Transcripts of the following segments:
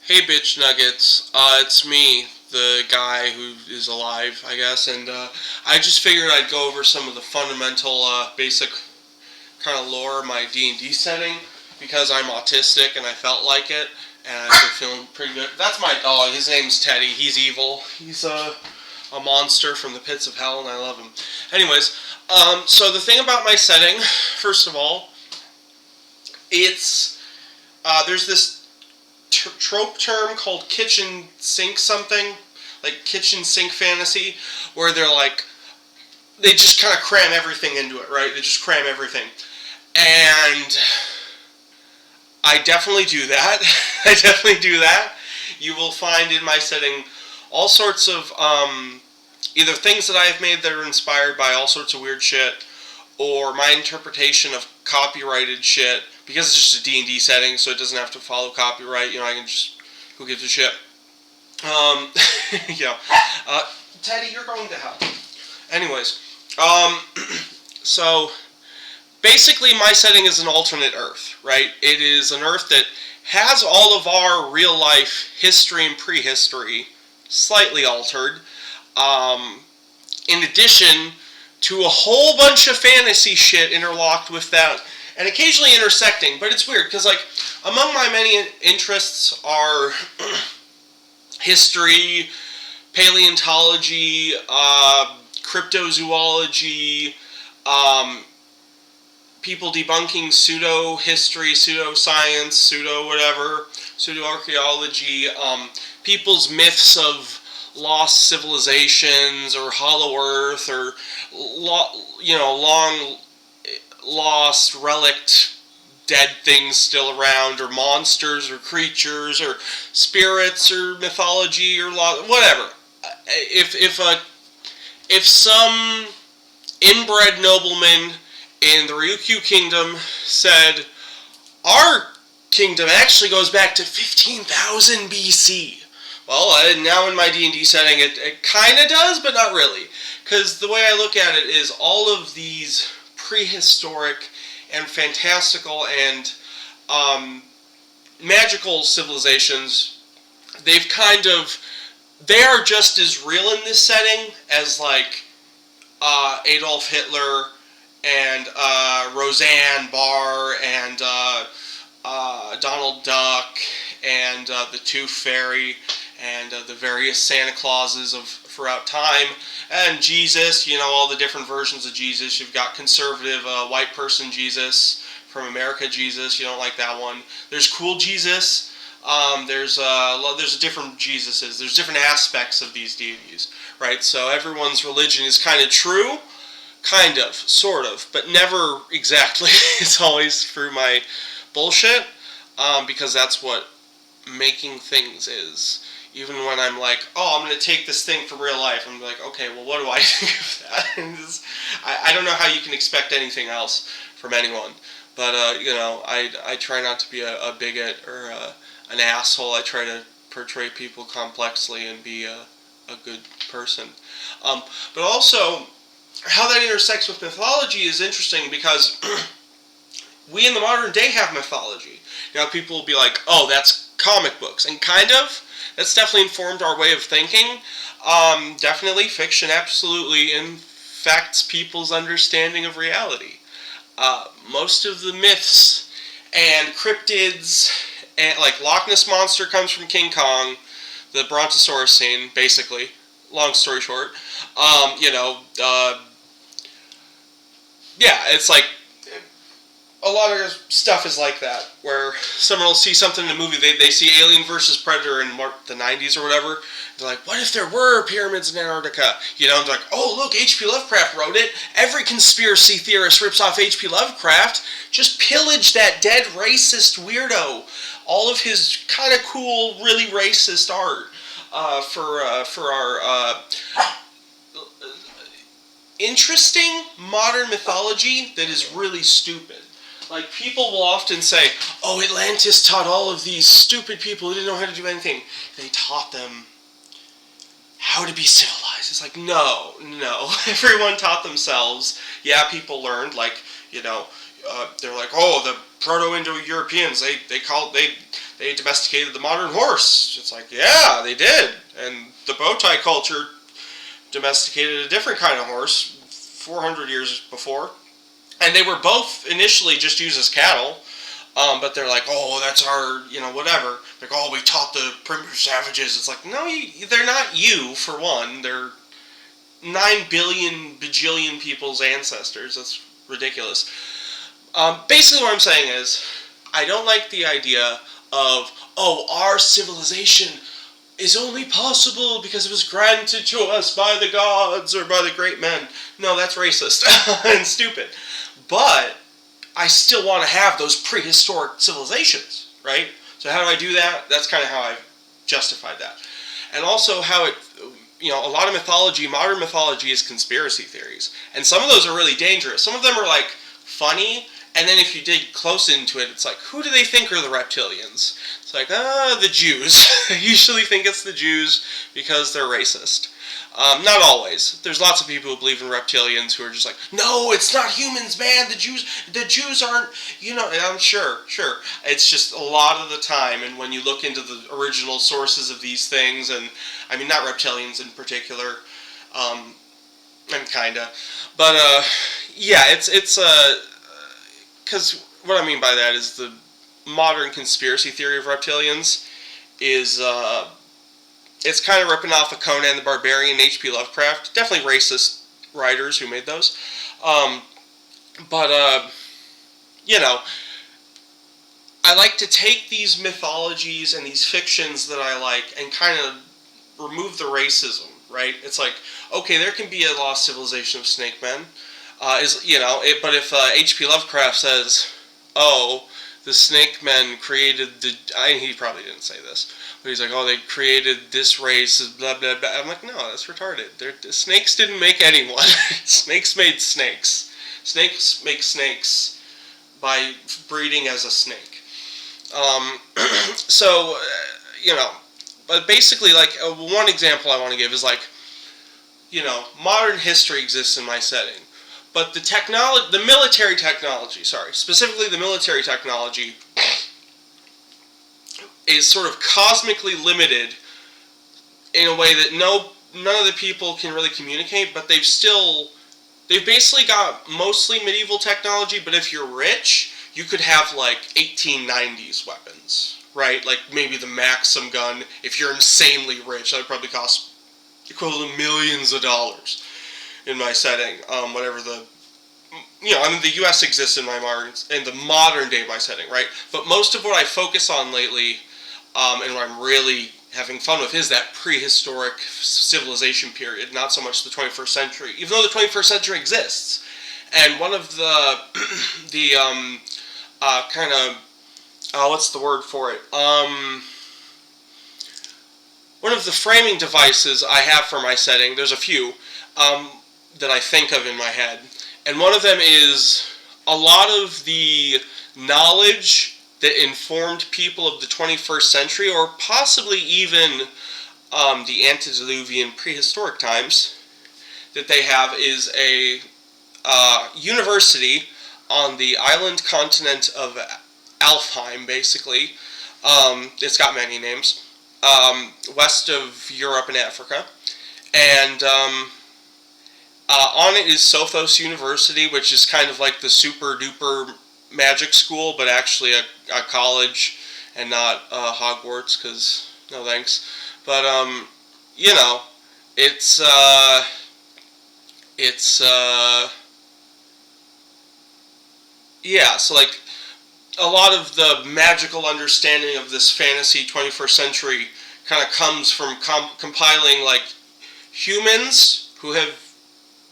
Hey bitch nuggets, it's me, the guy who is alive, I guess, and I just figured I'd go over some of the fundamental, basic kind of lore of my D&D setting, because I'm autistic and I felt like it, and I've been feeling pretty good. That's my dog, his name's Teddy, he's evil, he's a monster from the pits of hell, and I love him. Anyways, so the thing about my setting, first of all, it's, there's this trope term called kitchen sink something, like kitchen sink fantasy, where they just kind of cram everything into it, right? They just cram everything. And I definitely do that. I definitely do that. You will find in my setting all sorts of either things that I have made that are inspired by all sorts of weird shit, or my interpretation of copyrighted shit, because it's just a D&D setting, so it doesn't have to follow copyright. I can just, who gives a shit? Yeah. Teddy, you're going to hell. Anyways, so basically my setting is an alternate Earth, right? It is an Earth that has all of our real life history and prehistory slightly altered. In addition to a whole bunch of fantasy shit interlocked with that, and occasionally intersecting, but it's weird, because, among my many interests are history, paleontology, cryptozoology, people debunking pseudo-history, pseudo-science, pseudo-whatever, pseudo-archaeology, people's myths of lost civilizations, or Hollow Earth, or, long lost, relict, dead things still around, or monsters, or creatures, or spirits, or mythology, or whatever. If some inbred nobleman in the Ryukyu Kingdom said, our kingdom actually goes back to 15,000 BC. Well, now in my D&D setting, it kind of does, but not really. Because the way I look at it is all of these prehistoric and fantastical and magical civilizations, they are just as real in this setting as, Adolf Hitler and Roseanne Barr and Donald Duck and the Tooth Fairy and the various Santa Clauses throughout time, and Jesus, all the different versions of Jesus. You've got conservative white person Jesus, from America Jesus, you don't like that one. There's cool Jesus, there's different Jesuses, there's different aspects of these deities, right? So everyone's religion is kind of true, kind of, sort of, but never exactly. It's always through my bullshit, because that's what making things is. Even when I'm like, oh, I'm going to take this thing from real life, I'm like, okay, well, what do I think of that? I don't know how you can expect anything else from anyone. But, I try not to be a bigot or an asshole. I try to portray people complexly and be a good person. But also, how that intersects with mythology is interesting, because we in the modern day have mythology. People will be like, oh, that's comic books. And kind of. That's definitely informed our way of thinking. Definitely, fiction absolutely infects people's understanding of reality. Most of the myths and cryptids, and Loch Ness Monster comes from King Kong, the Brontosaurus scene, basically. Long story short. Yeah, it's a lot of stuff is like that, where someone will see something in a movie, they see Alien vs. Predator in the 90s or whatever, they're like, what if there were pyramids in Antarctica? And they're like, oh, look, H.P. Lovecraft wrote it. Every conspiracy theorist rips off H.P. Lovecraft. Just pillage that dead racist weirdo. All of his kind of cool, really racist art for our interesting modern mythology that is really stupid. People will often say, oh, Atlantis taught all of these stupid people who didn't know how to do anything. They taught them how to be civilized. It's like, no. Everyone taught themselves. Yeah, people learned, they're like, oh, the Proto-Indo-Europeans, they domesticated the modern horse. It's like, yeah, they did. And the bow tie culture domesticated a different kind of horse 400 years before. And they were both initially just used as cattle. But they're like, oh, that's our, whatever. Like, oh, we taught the primitive savages. It's like, no, they're not you, for one. They're 9 billion bajillion people's ancestors. That's ridiculous. Basically what I'm saying is, I don't like the idea of, oh, our civilization is only possible because it was granted to us by the gods or by the great men. No, that's racist and stupid. But I still want to have those prehistoric civilizations, right? So how do I do that? That's kind of how I've justified that. And also how it, a lot of mythology, modern mythology is conspiracy theories. And some of those are really dangerous. Some of them are like funny, and then if you dig close into it, it's like, who do they think are the reptilians? It's like, the Jews. I usually think it's the Jews because they're racist. Not always. There's lots of people who believe in reptilians who are just like, no, it's not humans, man. The Jews aren't, and I'm sure. It's just a lot of the time, and when you look into the original sources of these things, and I mean, not reptilians in particular, and kinda, but, yeah, it's, because what I mean by that is the modern conspiracy theory of reptilians is, it's kind of ripping off of Conan the Barbarian and H.P. Lovecraft. Definitely racist writers who made those. But I like to take these mythologies and these fictions that I like and kind of remove the racism, right? It's like, okay, there can be a lost civilization of snake men. But if H.P. Lovecraft says, oh, the snake men created he probably didn't say this, but he's like, oh, they created this race, blah, blah, blah. I'm like, no, that's retarded. Snakes didn't make anyone. Snakes made snakes. Snakes make snakes by breeding as a snake. But basically, like, one example I want to give is, like, modern history exists in my setting. But the military technology, specifically the military technology, is sort of cosmically limited in a way that none of the people can really communicate, but they've basically got mostly medieval technology, but if you're rich, you could have, like, 1890s weapons, right? Like, maybe the Maxim gun, if you're insanely rich, that would probably cost equivalent to millions of dollars. In my setting, whatever the U.S. exists in the modern day my setting, right? But most of what I focus on lately, and what I'm really having fun with, is that prehistoric civilization period, not so much the 21st century, even though the 21st century exists. And one of the what's the word for it? One of the framing devices I have for my setting, there's a few, that I think of in my head. And one of them is a lot of the knowledge that informed people of the 21st century, or possibly even the antediluvian prehistoric times, that they have is a university on the island continent of Alfheim, basically. It's got many names. West of Europe and Africa. And on it is Sophos University, which is kind of like the super duper magic school, but actually a college and not Hogwarts, because no thanks. But so like a lot of the magical understanding of this fantasy 21st century kind of comes from compiling like humans who have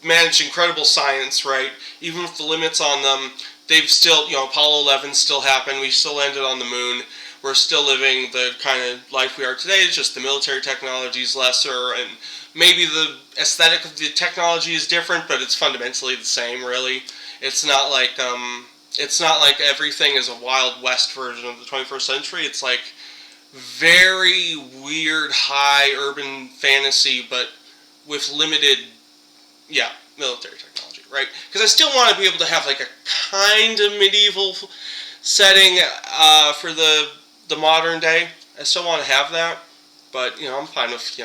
managed incredible science, right? Even with the limits on them, they've still, Apollo 11 still happened, we still landed on the moon, we're still living the kind of life we are today. It's just the military technology is lesser, and maybe the aesthetic of the technology is different, but it's fundamentally the same, really. It's not like everything is a Wild West version of the 21st century. It's like very weird, high urban fantasy, but with limited, military technology, right? Because I still want to be able to have like a kind of medieval setting for the modern day. I still want to have that, but I'm fine with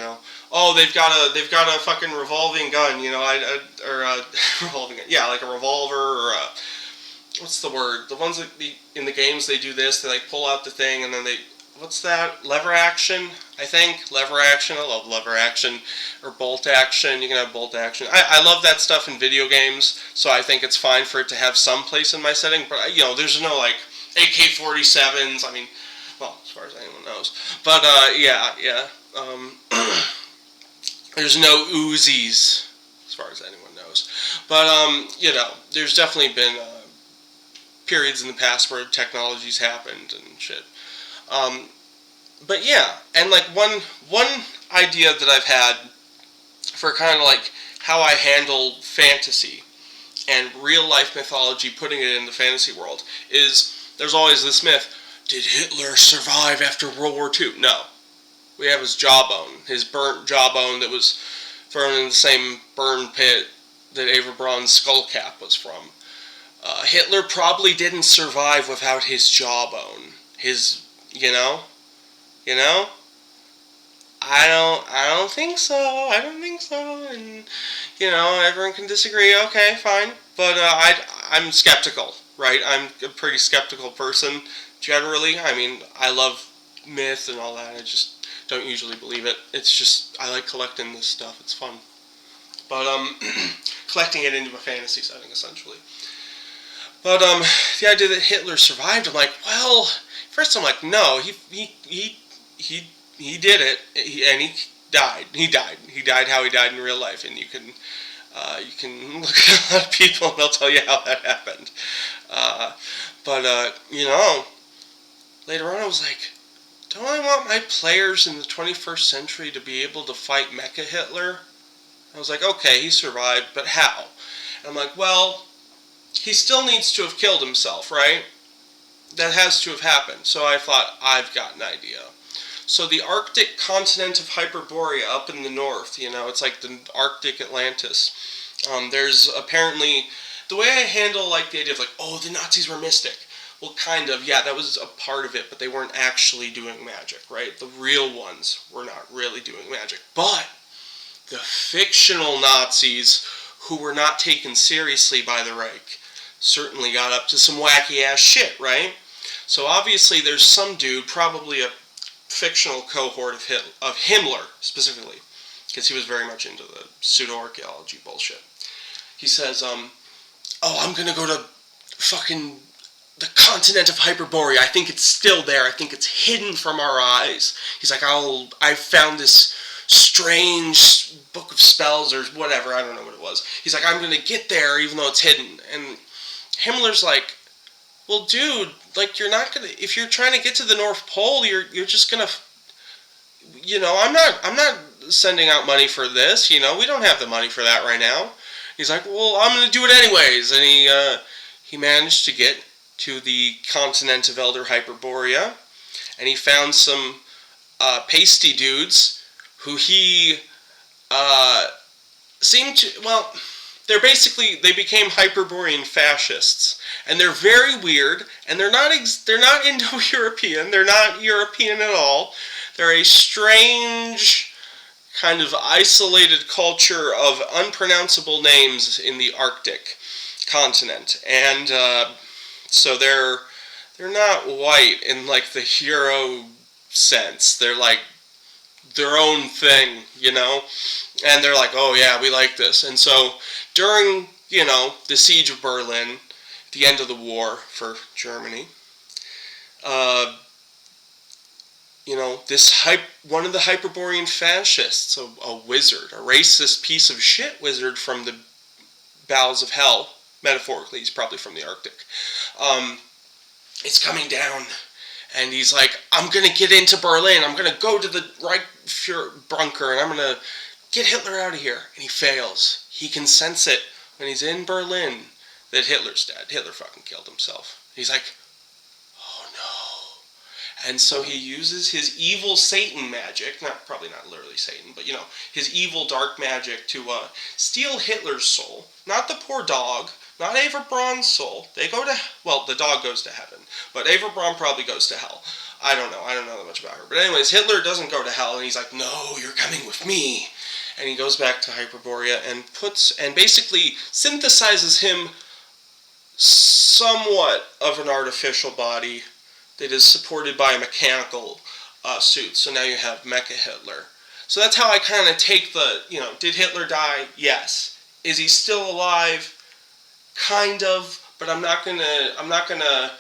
Oh, they've got a fucking revolving gun. Or revolving gun. Yeah, like a revolver or a, what's the word? The ones that in the games they do this. They like pull out the thing and then they. What's that? Lever action, I think. Lever action. I love lever action. Or bolt action. You can have bolt action. I love that stuff in video games, so I think it's fine for it to have some place in my setting. But, there's no, like, AK-47s. I mean, well, as far as anyone knows. But, yeah. There's no Uzis, as far as anyone knows. But, there's definitely been periods in the past where technology's happened and shit. But yeah, and like one idea that I've had for kind of like how I handle fantasy and real life mythology, putting it in the fantasy world, is there's always this myth: did Hitler survive after World War II? No. We have his jawbone, his burnt jawbone that was thrown in the same burn pit that Eva Braun's skull cap was from. Hitler probably didn't survive without his jawbone. His I don't think so. I don't think so. And everyone can disagree. Okay, fine. But I'm skeptical, right? I'm a pretty skeptical person generally. I mean, I love myth and all that. I just don't usually believe it. It's just I like collecting this stuff. It's fun. But collecting it into a fantasy setting essentially. But the idea that Hitler survived, I'm like, well. First, I'm like, no, he did it, and he died. He died how he died in real life, and you can look at a lot of people, and they'll tell you how that happened. But later on, I was like, don't I want my players in the 21st century to be able to fight Mecha Hitler? I was like, okay, he survived, but how? And I'm like, well, he still needs to have killed himself, right? That has to have happened. So I thought, I've got an idea. So the Arctic continent of Hyperborea up in the north, it's like the Arctic Atlantis. There's apparently, the way I handle like the idea of like, oh, the Nazis were mystic. Well, kind of, yeah, that was a part of it, but they weren't actually doing magic, right? The real ones were not really doing magic. But the fictional Nazis who were not taken seriously by the Reich certainly got up to some wacky-ass shit, right? So obviously there's some dude, probably a fictional cohort of Himmler, specifically, because he was very much into the pseudo-archaeology bullshit. He says, oh, I'm gonna go to fucking the continent of Hyperborea. I think it's still there. I think it's hidden from our eyes. He's like, I found this strange book of spells or whatever. I don't know what it was. He's like, I'm gonna get there even though it's hidden. And Himmler's like, well, dude, like, you're not gonna, if you're trying to get to the North Pole, you're just gonna, I'm not sending out money for this, we don't have the money for that right now. He's like, well, I'm gonna do it anyways, and he managed to get to the continent of Elder Hyperborea, and he found some pasty dudes who he seemed to, well, they became Hyperborean fascists, and they're very weird, and they're not Indo-European, they're not European at all. They're a strange, kind of isolated culture of unpronounceable names in the Arctic continent, and so they're not white in like the hero sense. They're like their own thing, and they're like, oh yeah, we like this. And so during, the siege of Berlin, the end of the war for Germany, one of the Hyperborean fascists, a wizard, a racist piece of shit wizard from the bowels of hell, metaphorically, he's probably from the Arctic, is coming down, and he's like, I'm gonna get into Berlin, I'm gonna go to the Reichsfuhrer bunker, and I'm gonna get Hitler out of here. And he fails. He can sense it when he's in Berlin that Hitler's dead. Hitler fucking killed himself. He's like, oh no. And so he uses his evil Satan magic, probably not literally Satan, but his evil dark magic to steal Hitler's soul. Not the poor dog, Not Ava Braun's soul. They go to, well, the dog goes to heaven, but Ava Braun probably goes to hell. I don't know that much about her. But anyways, Hitler doesn't go to hell, and he's like, no, you're coming with me. And he goes back to Hyperborea and basically synthesizes him somewhat of an artificial body that is supported by a mechanical suit. So now you have Mecha Hitler. So that's how I kind of take the, did Hitler die? Yes. Is he still alive? Kind of, but I'm not gonna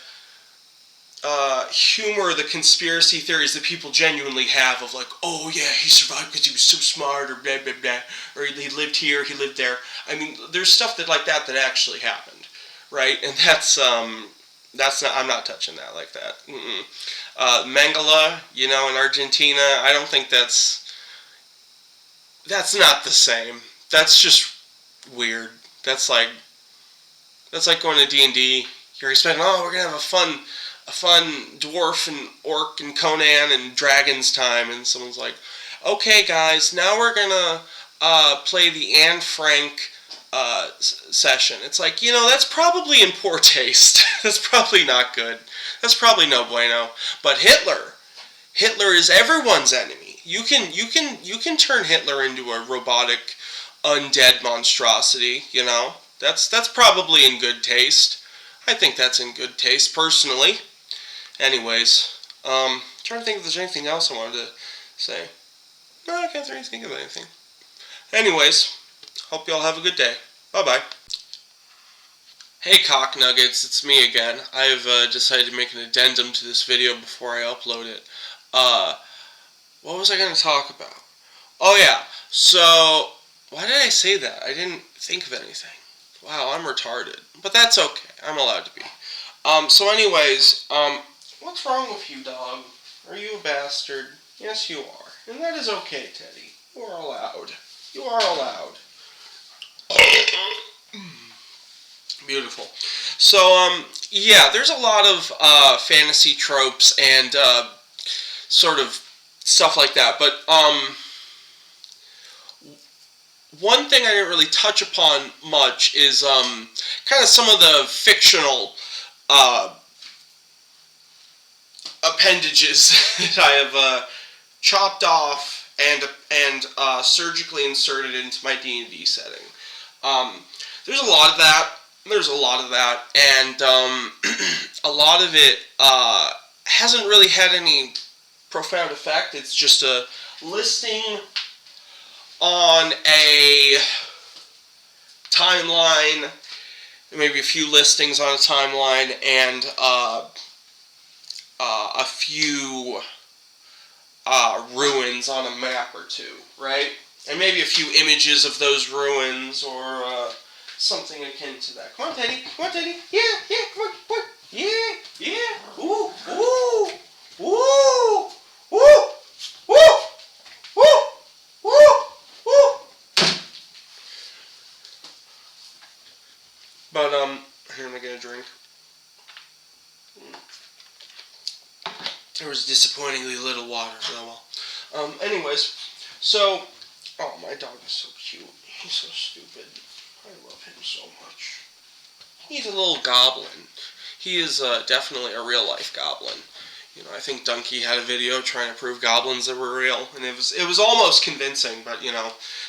humor the conspiracy theories that people genuinely have of like, oh yeah, he survived because he was so smart, or blah blah blah, or he lived here, he lived there. I mean, there's stuff that like that actually happened, right? And that's not, I'm not touching that like that. Mengele, in Argentina, I don't think that's not the same. That's just weird. That's like going to D&D. You're expecting, we're gonna have a fun dwarf and orc and Conan and dragons time, and someone's like, okay guys, now we're gonna play the Anne Frank session. It's like, that's probably in poor taste. That's probably not good. That's probably no bueno. But Hitler is everyone's enemy. You can turn Hitler into a robotic undead monstrosity, That's probably in good taste. I think that's in good taste, personally. Anyways, trying to think if there's anything else I wanted to say. No, I can't really think of anything. Anyways, hope y'all have a good day. Bye-bye. Hey cock nuggets, it's me again. I've decided to make an addendum to this video before I upload it. What was I going to talk about? Oh yeah, so why did I say that? I didn't think of anything. Wow, I'm retarded. But that's okay. I'm allowed to be. So anyways, what's wrong with you, dog? Are you a bastard? Yes, you are. And that is okay, Teddy. You are allowed. You are allowed. Beautiful. So, yeah, there's a lot of fantasy tropes and sort of stuff like that. But, one thing I didn't really touch upon much is kind of some of the fictional appendages that I have chopped off and surgically inserted into my D&D setting. There's a lot of that. And a lot of it hasn't really had any profound effect. It's just a listing on a timeline, maybe a few listings on a timeline, and a few ruins on a map or two, right? And maybe a few images of those ruins, or something akin to that. Come on, Teddy. Come on, Teddy. Yeah, come on. Yeah. Ooh. But, here, am I getting a drink? There was disappointingly little water, but well. Anyways, so, oh, my dog is so cute. He's so stupid. I love him so much. He's a little goblin. He is definitely a real-life goblin. I think Donkey had a video trying to prove goblins that were real, and it was almost convincing, but,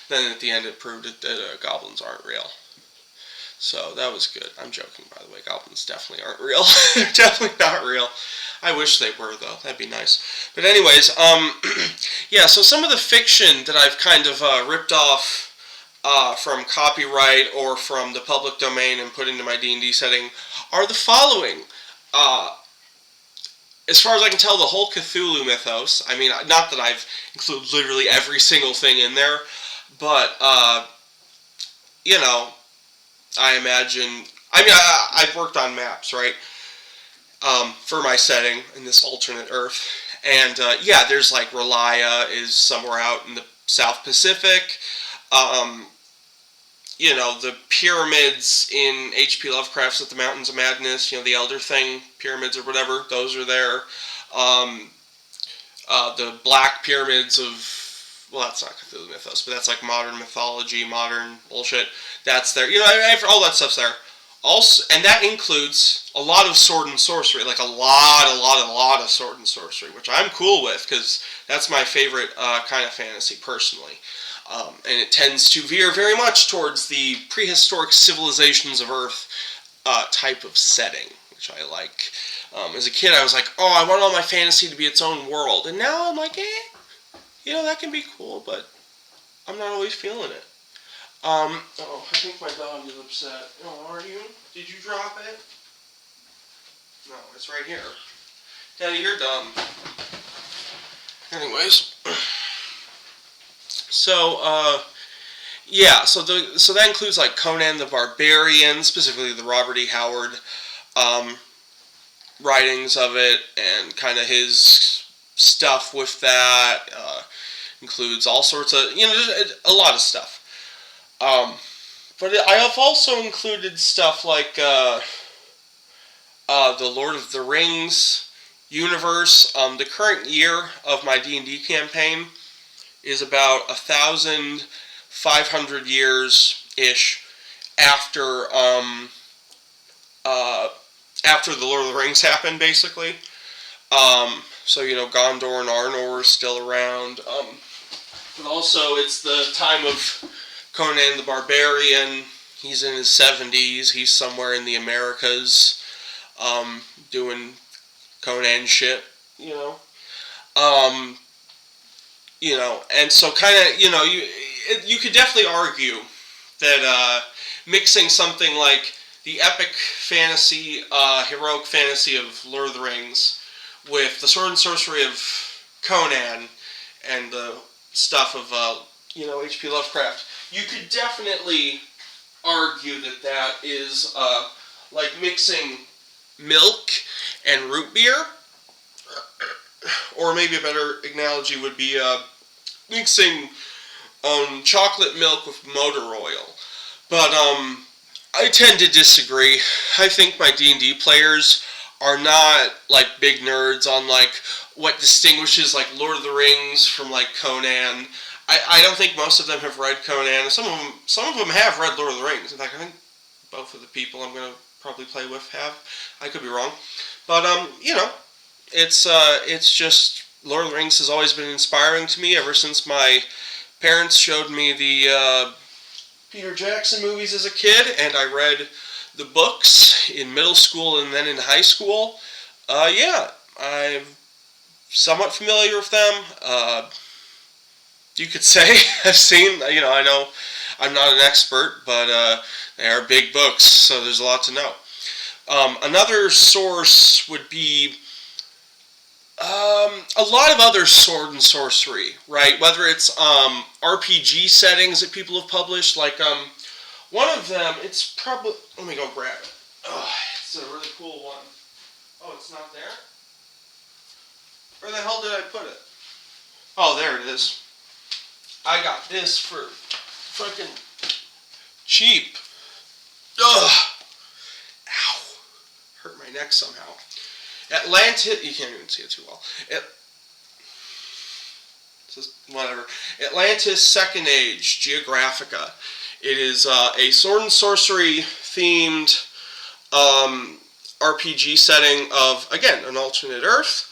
then at the end it proved that goblins aren't real. So that was good. I'm joking, by the way. Goblins definitely aren't real. They're definitely not real. I wish they were, though. That'd be nice. But anyways, yeah, so some of the fiction that I've kind of ripped off from copyright or from the public domain and put into my D&D setting are the following. As far as I can tell, the whole Cthulhu mythos. I mean, not that I've included literally every single thing in there, but, I imagine, I've worked on maps, right, for my setting in this alternate Earth, and, yeah, there's, like, Relaya is somewhere out in the South Pacific, the pyramids in H.P. Lovecraft's At the Mountains of Madness, the Elder Thing pyramids or whatever, those are there, the Black Pyramids of, well, that's not Cthulhu mythos, but that's like modern mythology, modern bullshit. That's there. All that stuff's there. Also, and that includes a lot of sword and sorcery, like a lot of sword and sorcery, which I'm cool with because that's my favorite kind of fantasy personally. And it tends to veer very much towards the prehistoric civilizations of Earth type of setting, which I like. As a kid, I was like, oh, I want all my fantasy to be its own world. And now I'm like, that can be cool, but I'm not always feeling it. I think my dog is upset. Oh, are you? Did you drop it? No, it's right here. Daddy, you're dumb. Anyways. So, so that includes like Conan the Barbarian, specifically the Robert E. Howard writings of it, and kind of his stuff with that. Includes all sorts of, a lot of stuff. But I have also included stuff like the Lord of the Rings universe. The current year of my D&D campaign is about 1,500 years-ish after the Lord of the Rings happened, basically. So, Gondor and Arnor are still around. But also, it's the time of Conan the Barbarian. He's in his 70s. He's somewhere in the Americas doing Conan shit, and so kind of, you could definitely argue that mixing something like the epic fantasy, heroic fantasy of Lord of the Rings with the sword and sorcery of Conan and the stuff of, H.P. Lovecraft, you could definitely argue that is like mixing milk and root beer. Or maybe a better analogy would be mixing chocolate milk with motor oil. But I tend to disagree. I think my D&D players are not like big nerds on like what distinguishes like Lord of the Rings from like Conan. I don't think most of them have read Conan. Some of them have read Lord of the Rings. In fact, I think both of the people I'm going to probably play with have. I could be wrong. But it's just Lord of the Rings has always been inspiring to me ever since my parents showed me the Peter Jackson movies as a kid, and I read the books in middle school and then in high school. I'm somewhat familiar with them. You could say I've seen, I know I'm not an expert, but they are big books, so there's a lot to know. Another source would be a lot of other sword and sorcery, right? Whether it's RPG settings that people have published, like one of them, it's probably, let me go grab it. Oh, it's a really cool one. Oh, it's not there? Where the hell did I put it? Oh, there it is. I got this for fucking cheap. Ugh. Ow. Hurt my neck somehow. Atlantis, you can't even see it too well. Whatever. Atlantis Second Age Geographica. It is a sword and sorcery themed RPG setting of, again, an alternate Earth.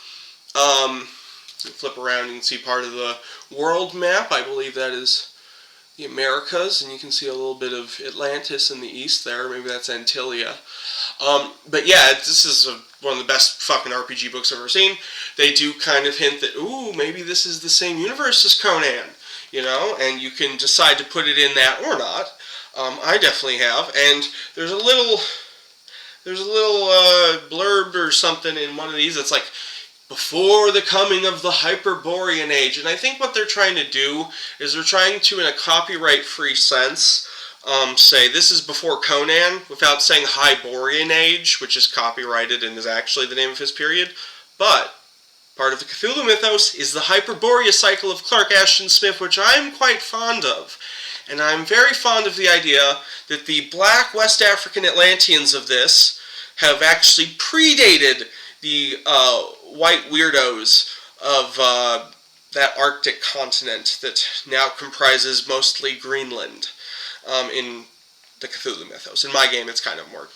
You flip around, you can see part of the world map. I believe that is the Americas, and you can see a little bit of Atlantis in the east there. Maybe that's Antilia. But yeah, this is one of the best fucking RPG books I've ever seen. They do kind of hint that, ooh, maybe this is the same universe as Conan, and you can decide to put it in that or not. I definitely have, and there's a little blurb or something in one of these that's like, before the coming of the Hyperborean Age. And I think what they're trying to do is they're trying to, in a copyright-free sense, say this is before Conan, without saying Hyborian Age, which is copyrighted and is actually the name of his period. But part of the Cthulhu mythos is the Hyperborea cycle of Clark Ashton Smith, which I'm quite fond of. And I'm very fond of the idea that the black West African Atlanteans of this have actually predated the white weirdos of that Arctic continent that now comprises mostly Greenland in the Cthulhu mythos. In my game, it's kind of more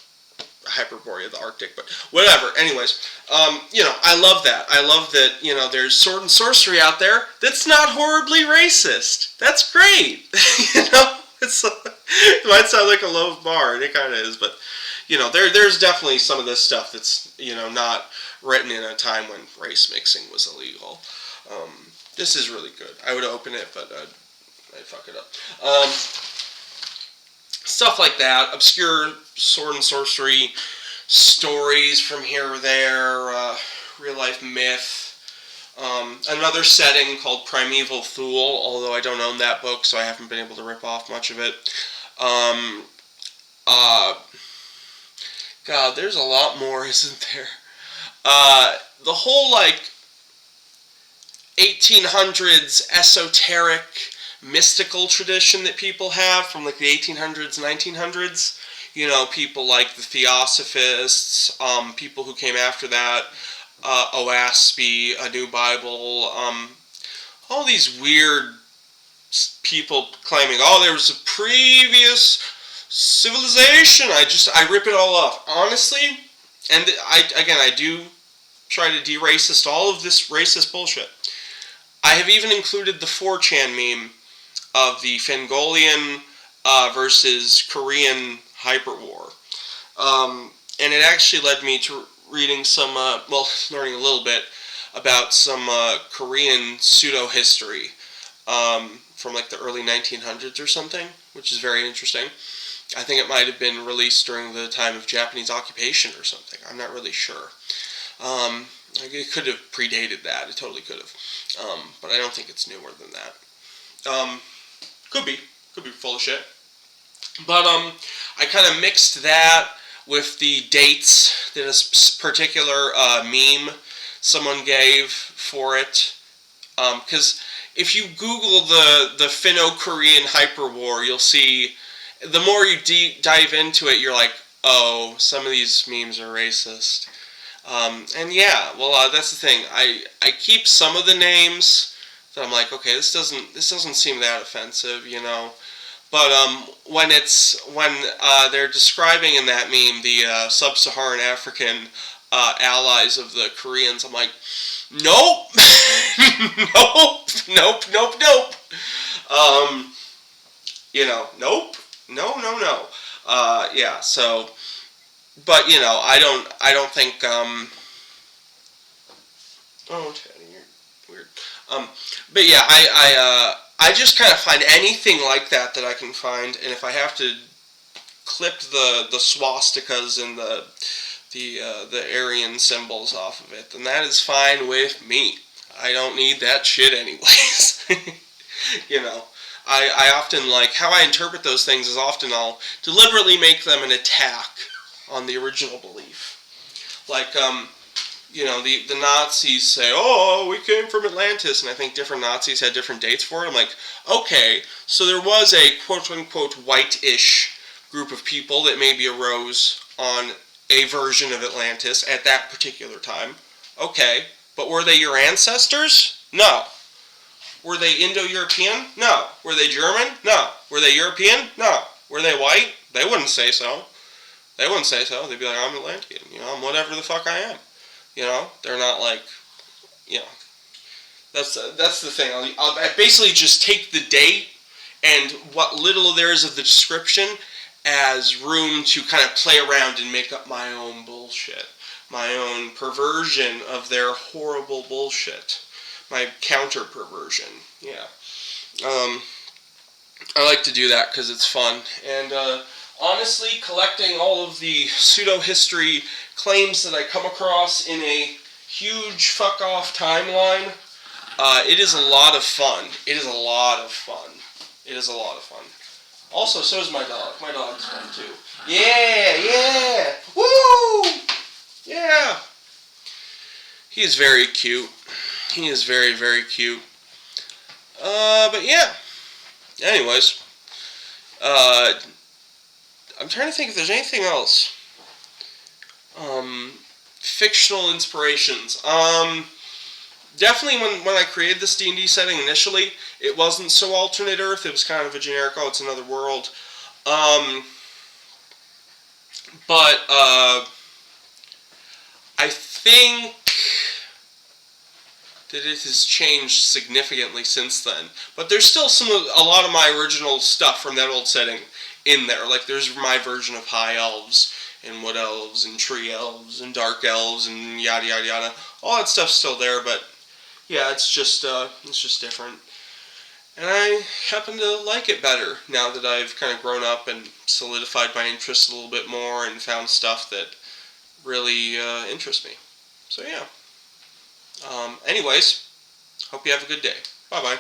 Hyperborea, the Arctic, but whatever. Anyways, I love that. I love that, there's sword and sorcery out there that's not horribly racist. That's great. It might sound like a low bar, and it kind of is, but, there's definitely some of this stuff that's, not written in a time when race mixing was illegal. This is really good. I would open it, but I'd fuck it up. Stuff like that, obscure sword and sorcery stories from here or there, real-life myth. Another setting called Primeval Thule, although I don't own that book, so I haven't been able to rip off much of it. God, there's a lot more, isn't there? The whole, 1800s esoteric mystical tradition that people have from, the 1800s, 1900s. People like the Theosophists, people who came after that, Oaspi, A New Bible, all these weird people claiming, there was a previous civilization. I rip it all off. Honestly, and I do try to de-racist all of this racist bullshit. I have even included the 4chan meme of the Fingolian versus Korean hyperwar. And it actually led me to reading some, learning a little bit about some Korean pseudo-history from the early 1900s or something, which is very interesting. I think it might have been released during the time of Japanese occupation or something. I'm not really sure. It could have predated that. It totally could have. But I don't think it's newer than that. Could be full of shit. But I kind of mixed that with the dates that a particular meme someone gave for it. Because if you Google the Finno-Korean hyperwar, you'll see, the more you dive into it, you're like, oh, some of these memes are racist. And yeah, that's the thing. I keep some of the names that I'm like, okay, this doesn't seem that offensive, But when they're describing in that meme the sub-Saharan African allies of the Koreans, I'm like, nope, nope. Nope, no. Yeah. So, but I don't think. Oh, Teddy, you're weird. But yeah, I just kind of find anything like that I can find, and if I have to clip the swastikas and the Aryan symbols off of it, then that is fine with me. I don't need that shit anyways. I often, how I interpret those things is often I'll deliberately make them an attack on the original belief. The Nazis say, oh, we came from Atlantis, and I think different Nazis had different dates for it. I'm like, okay, so there was a quote-unquote white-ish group of people that maybe arose on a version of Atlantis at that particular time. Okay, but were they your ancestors? No. Were they Indo-European? No. Were they German? No. Were they European? No. Were they white? They wouldn't say so. They'd be like, I'm Atlantean. I'm whatever the fuck I am. They're not that's the thing. I basically just take the date and what little there is of the description as room to kind of play around and make up my own bullshit. My own perversion of their horrible bullshit. My counter-perversion. Yeah. I like to do that because it's fun. And honestly, collecting all of the pseudo-history claims that I come across in a huge fuck-off timeline, it is a lot of fun. It is a lot of fun. Also, so is my dog. My dog's fun, too. Yeah! Woo! Yeah! He is very cute. He is very, very cute. But yeah. Anyways. I'm trying to think if there's anything else. Fictional inspirations. Definitely when I created this D&D setting initially, it wasn't so alternate Earth. It was kind of a generic, it's another world. But I think that it has changed significantly since then. But there's still a lot of my original stuff from that old setting in there. Like there's my version of high elves and wood elves and tree elves and dark elves and yada yada yada. All that stuff's still there, but yeah, it's just different. And I happen to like it better now that I've kind of grown up and solidified my interest a little bit more and found stuff that really interests me. So yeah. Anyways, hope you have a good day. Bye bye.